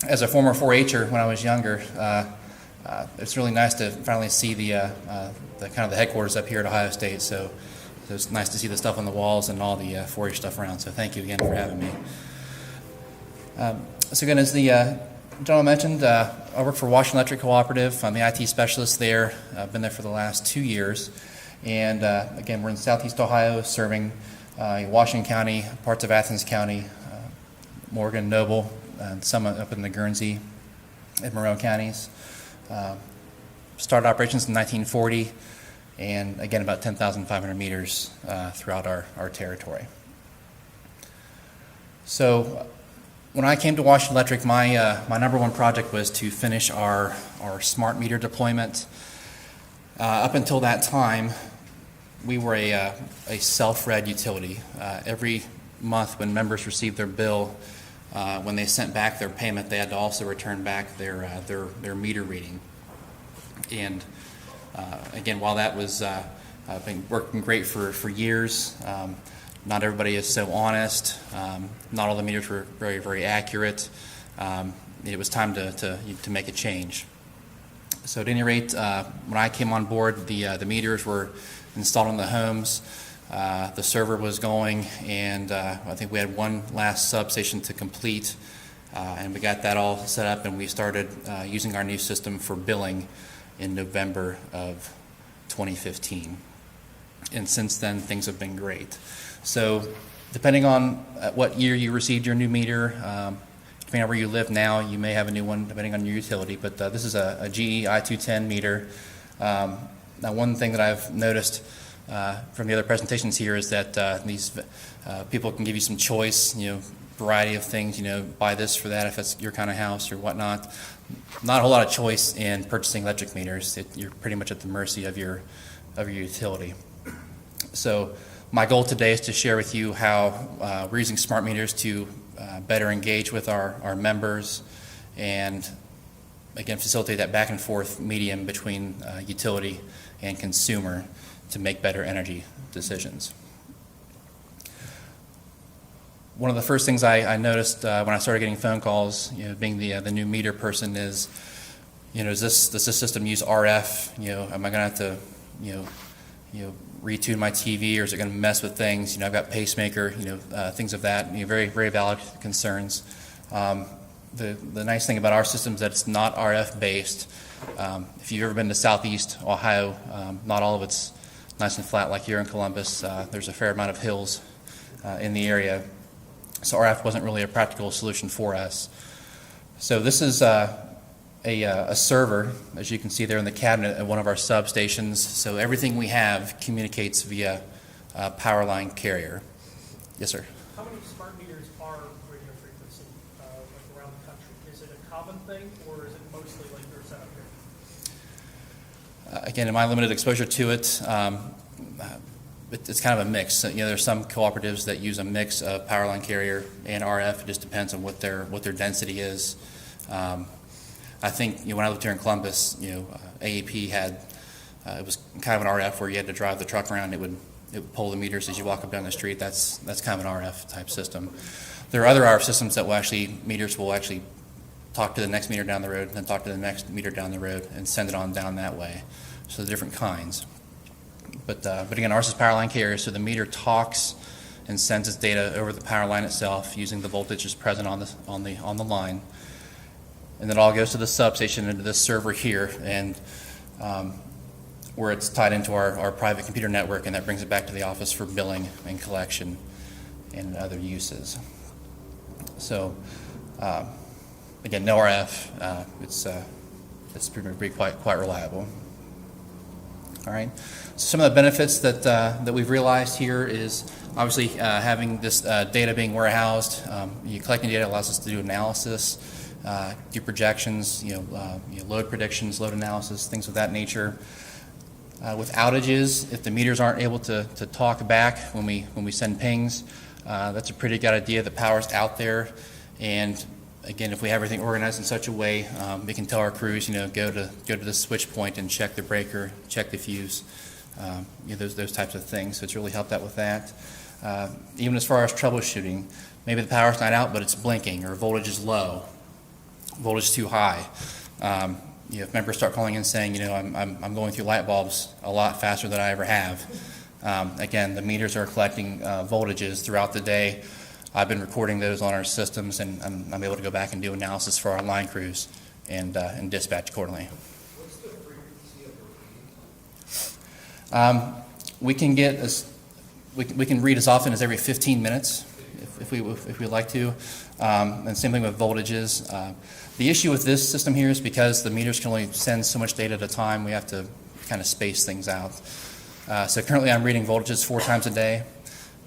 as a former 4-H'er when I was younger, it's really nice to finally see the kind of the headquarters up here at Ohio State. So it's nice to see the stuff on the walls and all the 4-H stuff around. So thank you again for having me. So again, as the gentleman mentioned, I work for Washington Electric Cooperative. I'm the IT specialist there. I've been there for the last 2 years. And again, we're in Southeast Ohio, serving Washington County, parts of Athens County, Morgan, Noble, and some up in the Guernsey and Monroe counties. Started operations in 1940, and again, about 10,500 meters throughout our territory. So when I came to Washington Electric, my number one project was to finish our smart meter deployment. Up until that time, we were a self-read utility. Every month when members received their bill, when they sent back their payment, they had to also return back their meter reading. And again, while that was been working great for years, not everybody is so honest. Not all the meters were very, very accurate. It was time to make a change. So at any rate, when I came on board, the meters were installed in the homes. The server was going, and I think we had one last substation to complete, and we got that all set up, and we started using our new system for billing in November of 2015. And since then, things have been great. So depending on what year you received your new meter, depending on where you live now, you may have a new one depending on your utility, but this is a GE I-210 meter. Now, one thing that I've noticed from the other presentations here is that these people can give you some choice, variety of things, buy this for that if it's your kind of house or whatnot. Not a whole lot of choice in purchasing electric meters. You're pretty much at the mercy of your utility. So my goal today is to share with you how we're using smart meters to better engage with our members and, again, facilitate that back and forth medium between utility and consumer to make better energy decisions. One of the first things I noticed when I started getting phone calls, being the new meter person, is, does this system use RF? Am I going to have to, retune my TV, or is it going to mess with things? I've got pacemaker, things of that. Very, very valid concerns. The nice thing about our system is that it's not RF based. If you've ever been to Southeast Ohio, not all of it's nice and flat like here in Columbus. There's a fair amount of hills in the area. So RF wasn't really a practical solution for us. So this is a server, as you can see there in the cabinet at one of our substations. So everything we have communicates via power line carrier. Yes, sir. How many smart meters are radio frequency around the country? Is it a common thing, or is it mostly like yours out here? Again, in my limited exposure to it, it's kind of a mix. There's some cooperatives that use a mix of power line carrier and RF. It just depends on what their density is. I think when I lived here in Columbus, AEP had it was kind of an RF where you had to drive the truck around. It would pull the meters as you walk up down the street. That's kind of an RF type system. There are other RF systems that meters will actually talk to the next meter down the road, and then talk to the next meter down the road, and send it on down that way. So different kinds. But again, ours is power line carrier, so the meter talks and sends its data over the power line itself using the voltages present on the line. And then it all goes to the substation, into this server here, and where it's tied into our private computer network, and that brings it back to the office for billing and collection and other uses. So again, no RF. It's pretty quite reliable. All right. So some of the benefits that we've realized here is obviously having this data being warehoused. You collecting data allows us to do analysis. Do projections, load predictions, load analysis, things of that nature. With outages, if the meters aren't able to talk back when we send pings, that's a pretty good idea. The power's out there, and again, if we have everything organized in such a way, we can tell our crews, go to the switch point and check the breaker, check the fuse, those types of things. So it's really helped out with that. Even as far as troubleshooting, maybe the power's not out, but it's blinking or voltage is low. voltage too high. If members start calling in saying, I'm going through light bulbs a lot faster than I ever have. Again, the meters are collecting voltages throughout the day. I've been recording those on our systems, and I'm able to go back and do analysis for our line crews and dispatch accordingly. What's the frequency of the reading? We can read as often as every 15 minutes if we like to, and same thing with voltages. The issue with this system here is because the meters can only send so much data at a time, we have to kind of space things out. So currently I'm reading voltages 4 times a day,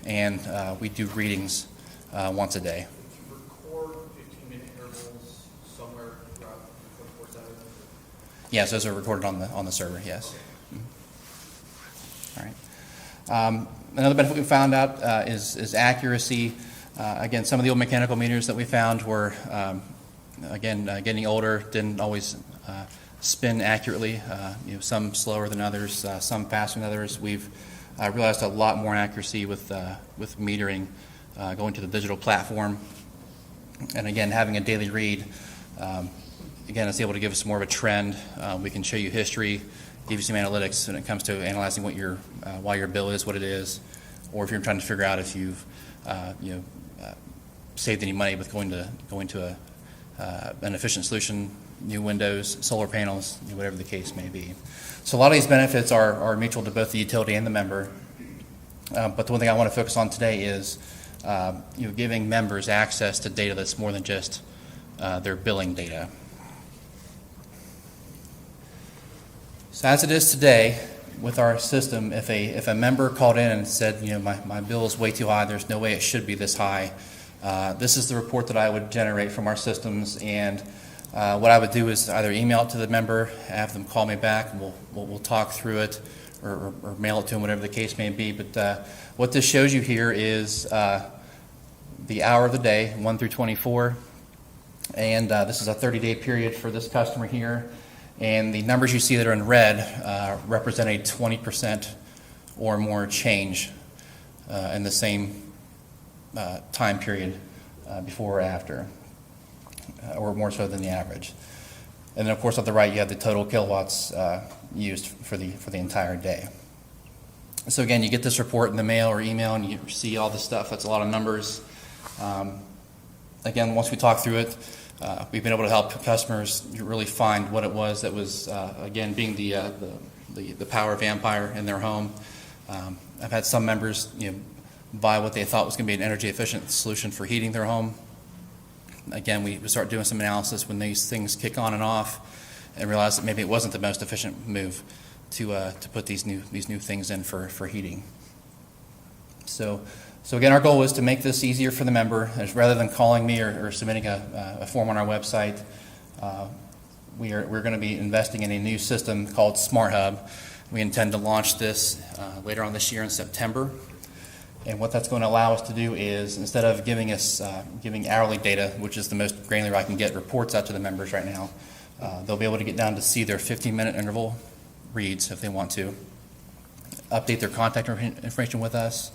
and we do readings once a day. Do you record 15-minute intervals somewhere throughout 24/7? Yes, those are recorded on the server, yes. Okay. All right. Another benefit we found out is accuracy. Again, some of the old mechanical meters that we found were, getting older, didn't always spin accurately. Some slower than others, some faster than others. We've realized a lot more accuracy with metering going to the digital platform. And again, having a daily read, it's able to give us more of a trend. We can show you history, give you some analytics when it comes to analyzing what why your bill is what it is, or if you're trying to figure out if you've saved any money with going to an efficient solution, new windows, solar panels, whatever the case may be. So a lot of these benefits are mutual to both the utility and the member. But the one thing I want to focus on today is giving members access to data that's more than just their billing data. So as it is today with our system, if a member called in and said, my bill is way too high, there's no way it should be this high, this is the report that I would generate from our systems, and what I would do is either email it to the member, have them call me back, and we'll talk through it, or mail it to them, whatever the case may be. But what this shows you here is the hour of the day, 1 through 24, and this is a 30-day period for this customer here. And the numbers you see that are in red represent a 20% or more change in the same time period before or after, or more so than the average. And then, of course, on the right, you have the total kilowatts used for the entire day. So again, you get this report in the mail or email, and you see all this stuff. That's a lot of numbers. Again, once we talk through it, we've been able to help customers really find what it was that was, again, being the power vampire in their home. I've had some members, buy what they thought was going to be an energy efficient solution for heating their home. Again, we start doing some analysis when these things kick on and off, and realize that maybe it wasn't the most efficient move to put these new things in for heating. So again, our goal is to make this easier for the member. Rather than calling me or submitting a form on our website, we're going to be investing in a new system called Smart Hub. We intend to launch this later on this year in September. And what that's going to allow us to do is, instead of giving hourly data, which is the most granular I can get reports out to the members right now, they'll be able to get down to see their 15-minute interval reads if they want to, update their contact information with us,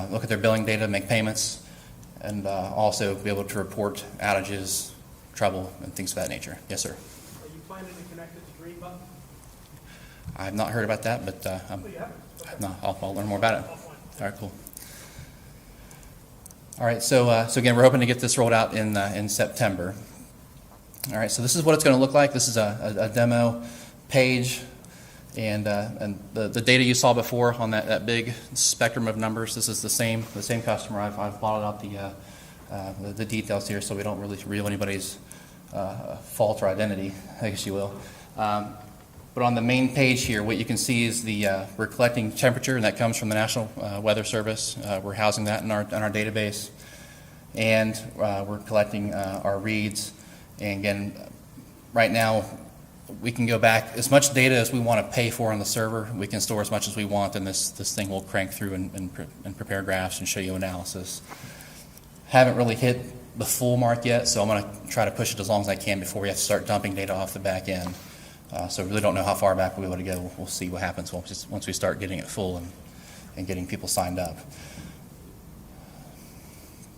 look at their billing data, make payments, and also be able to report outages, trouble, and things of that nature. Yes, sir. Are you planning to connect it to Green Home? I've not heard about that, but I'll learn more about it. All right, cool. All right, so again, we're hoping to get this rolled out in September. All right, so this is what it's going to look like. This is a demo page, and the data you saw before on that big spectrum of numbers. This is the same customer. I've plotted out the details here, so we don't really reveal anybody's fault or identity, I guess you will. But on the main page here, what you can see is we're collecting temperature, and that comes from the National Weather Service. We're housing that in our database, and we're collecting our reads. And again, right now, we can go back as much data as we want to pay for on the server. We can store as much as we want, and this thing will crank through and prepare graphs and show you analysis. Haven't really hit the full mark yet, so I'm going to try to push it as long as I can before we have to start dumping data off the back end. So we really don't know how far back we'll be able to go. We'll see what happens once we start getting it full and getting people signed up.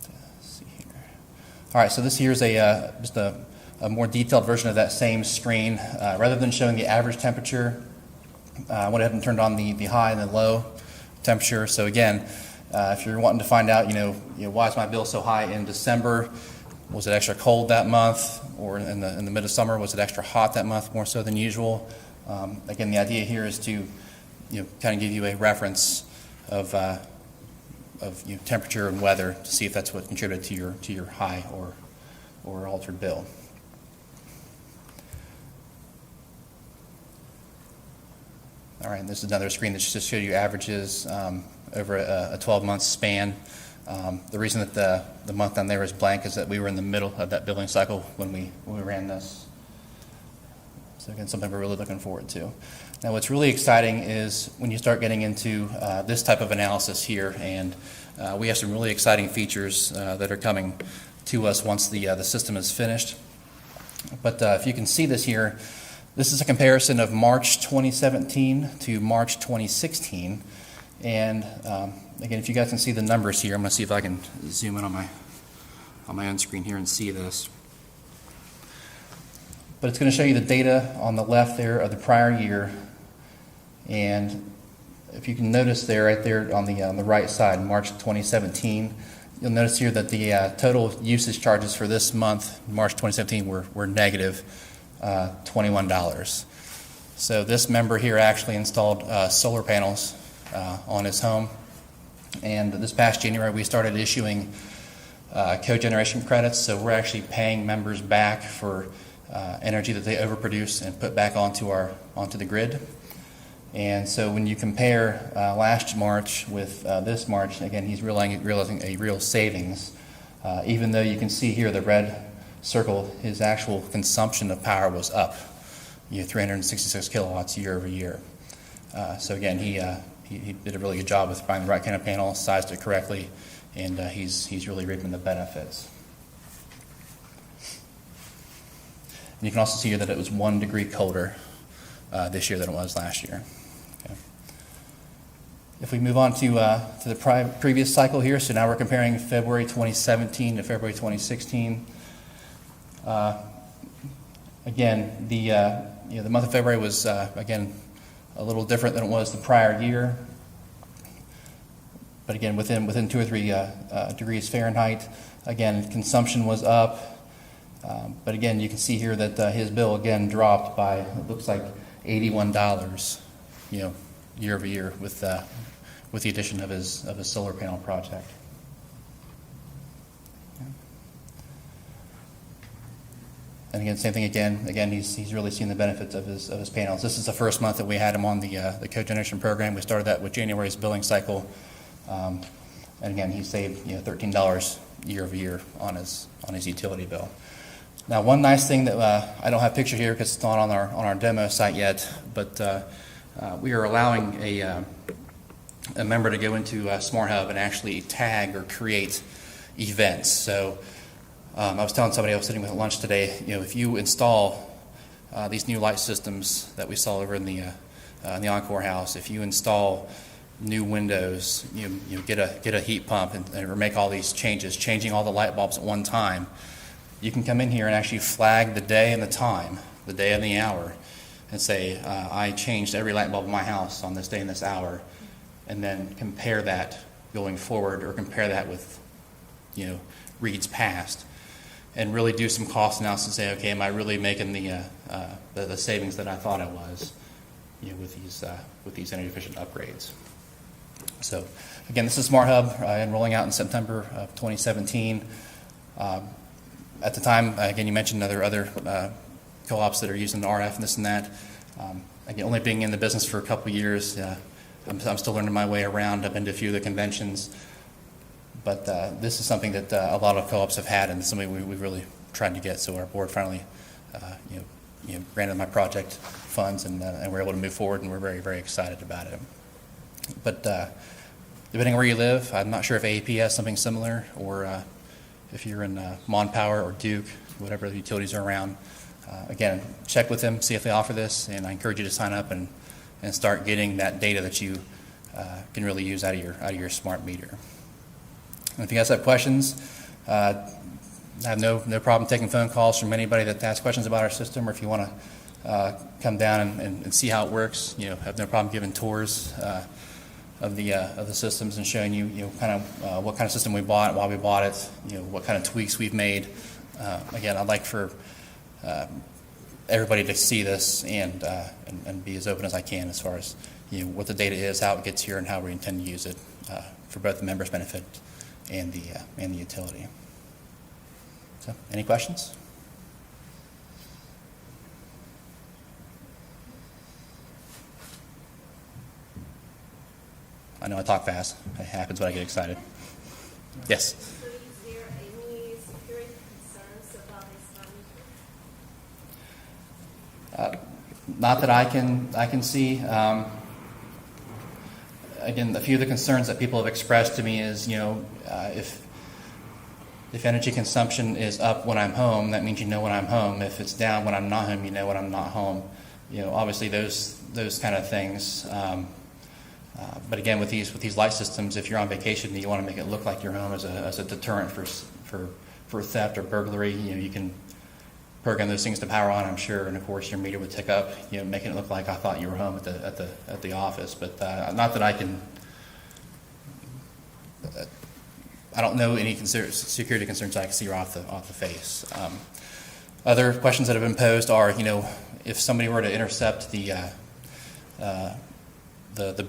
Let's see here. All right, so this here is just a a more detailed version of that same screen. Rather than showing the average temperature, I went ahead and turned on the high and the low temperature. So again, if you're wanting to find out, why is my bill so high in December? Was it extra cold that month, or in the mid of summer, was it extra hot that month, more so than usual? Again, the idea here is to kind of give you a reference of temperature and weather to see if that's what contributed to your high or altered bill. All right, and this is another screen that just shows you averages over a 12-month span. The reason that the month on there is blank is that we were in the middle of that billing cycle when we ran this. So again, something we're really looking forward to. Now, what's really exciting is when you start getting into this type of analysis here, and we have some really exciting features that are coming to us once the system is finished. But if you can see this here, this is a comparison of March 2017 to March 2016. And again, if you guys can see the numbers here, I'm going to see if I can zoom in on my own screen here and see this. But it's going to show you the data on the left there of the prior year. And if you can notice there, right there on the right side, March 2017, you'll notice here that the total usage charges for this month, March 2017, were negative $21. So this member here actually installed solar panels on his home. And this past January, we started issuing cogeneration credits. So we're actually paying members back for energy that they overproduce and put back onto the grid. And so when you compare last March with this March, again, he's realizing a real savings. Even though you can see here the red circle, his actual consumption of power was up, 366 kilowatts year over year. So again, he did a really good job with finding the right kind of panel, sized it correctly, and he's really reaping the benefits. And you can also see here that it was 1 degree colder this year than it was last year. Okay. If we move on to the previous cycle here, so now we're comparing February 2017 to February 2016. Again, the month of February was again a little different than it was the prior year, but again within 2 or 3 degrees Fahrenheit. Again, consumption was up. But again, you can see here that his bill again dropped by, it looks like $81, year over year with the addition of his solar panel project. And again, same thing again. Again, he's really seen the benefits of his panels. This is the first month that we had him on the cogeneration program. We started that with January's billing cycle, and again, he saved $13 year over year on his utility bill. Now, one nice thing that I don't have pictured here because it's not on our demo site yet, but we are allowing a member to go into Smart Hub and actually tag or create events. So I was telling somebody I was sitting with at lunch today, if you install these new light systems that we saw over in the Encore house, if you install new windows, get a heat pump and make all these changes, changing all the light bulbs at one time, you can come in here and actually flag the day and the time, the day and the hour, and say, I changed every light bulb in my house on this day and this hour, and then compare that going forward, or compare that with, reads past, and really do some cost analysis and say, okay, am I really making the savings that I thought I was, with these energy efficient upgrades? So again, this is Smart Hub and rolling out in September of 2017. At the time, again, you mentioned other co-ops that are using RF and this and that. Again, only being in the business for a couple of years, I'm still learning my way around. I've been to a few of the conventions, but this is something that a lot of co-ops have had, and something we've really tried to get. So our board finally, granted my project funds, and we're able to move forward, and we're very, very excited about it. But depending on where you live, I'm not sure if AEP has something similar, or if you're in Mon Power or Duke, whatever the utilities are around. Again, check with them, see if they offer this, and I encourage you to sign up and start getting that data that you can really use out of your smart meter. And if you guys have questions, I have no problem taking phone calls from anybody that asks questions about our system, or if you want to come down and see how it works. Have no problem giving tours of the systems and showing you kind of what kind of system we bought, why we bought it, what kind of tweaks we've made. Again, I'd like for everybody to see this and be as open as I can as far as what the data is, how it gets here, and how we intend to use it for both the members' benefit and the utility. So, any questions? I know I talk fast. It happens when I get excited. Yes. So is there any security concerns about this monitoring? Not that I can see. Again, a few of the concerns that people have expressed to me is, if energy consumption is up when I'm home, that means you know when I'm home. If it's down when I'm not home, you know when I'm not home. Obviously those kind of things. But again, with these light systems, if you're on vacation and you want to make it look like you're home as a deterrent for theft or burglary, you can program those things to power on, I'm sure, and of course your meter would tick up, making it look like I thought you were home at the office. But not that I can. I don't know any security concerns I can see off the face. Other questions that have been posed are, if somebody were to intercept the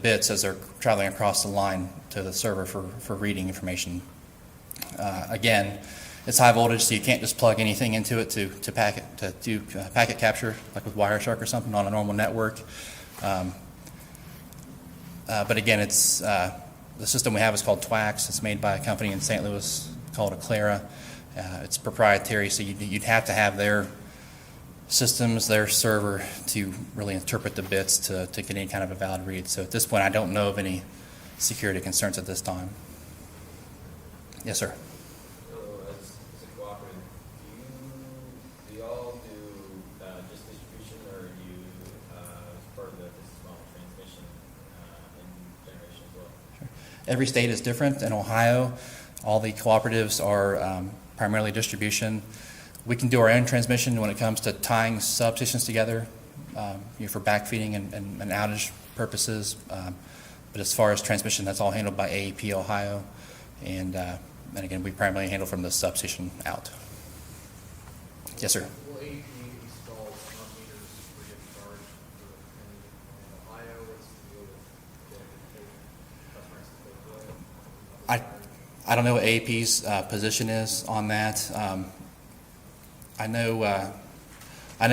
bits as they're traveling across the line to the server for reading information. Again, it's high voltage, so you can't just plug anything into it to do packet capture like with Wireshark or something on a normal network. But again, it's the system we have is called TWAX. It's made by a company in St. Louis called Aclara. It's proprietary, so you'd have to have their systems, their server, to really interpret the bits to get any kind of a valid read. So at this point, I don't know of any security concerns at this time. Yes, sir. So as a cooperative, do you all do just distribution, or do you as part of the business model transmission and generation as well? Sure. Every state is different. In Ohio, all the cooperatives are primarily distribution. We can do our own transmission when it comes to tying substations together for backfeeding and outage purposes. But as far as transmission, that's all handled by AEP Ohio. And again, we primarily handle from the substation out. Yes, sir. Will AEP install smart meters free of charge in Ohio? What's the deal with the customers? I don't know what AEP's position is on that. I know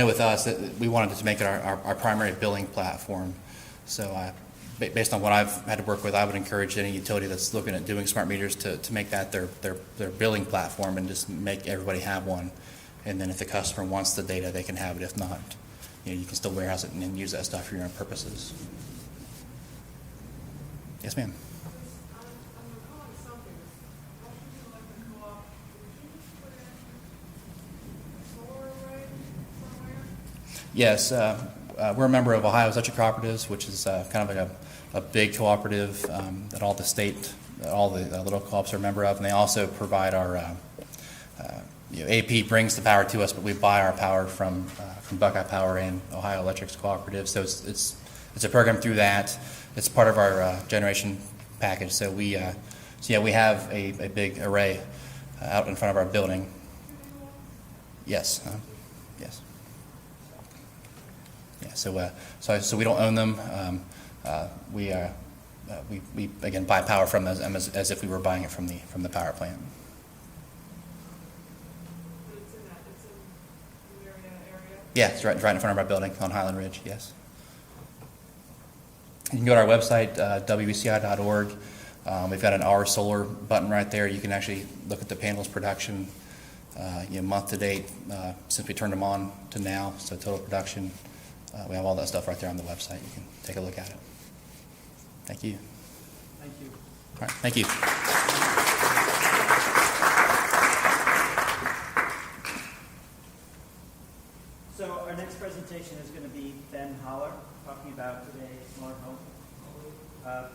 with us that we wanted to make it our primary billing platform. So based on what I've had to work with, I would encourage any utility that's looking at doing smart meters to make that their billing platform and just make everybody have one. And then if the customer wants the data, they can have it. If not, you can still warehouse it and use that stuff for your own purposes. Yes, ma'am. I'm recalling something. Don't you like the co-op? Did you just put in solar array somewhere? Yes, we're a member of Ohio Electric Cooperatives, which is kind of like a big cooperative that all the little co-ops are a member of, and they also provide our AP brings the power to us, but we buy our power from Buckeye Power and Ohio Electric's cooperative. So it's a program through that. It's part of our generation package. So we have a big array out in front of our building. Yes. Yes. Yeah. So we don't own them. We again buy power from them as if we were buying it from the power plant. It's in the area. Yeah, it's right in front of our building on Highland Ridge. Yes. You can go to our website, weci.org. We've got an Our Solar button right there. You can actually look at the panels production, month to date, since we turned them on to now, so total production. We have all that stuff right there on the website. You can take a look at it. Thank you. Thank you. All right, thank you. So our next presentation is going to be Ben Holler talking about today's smart home.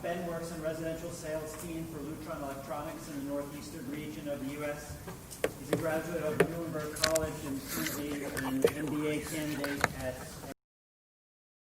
Ben works in residential sales team for Lutron Electronics in the northeastern region of the U.S. He's a graduate of Muhlenberg College and currently an MBA candidate at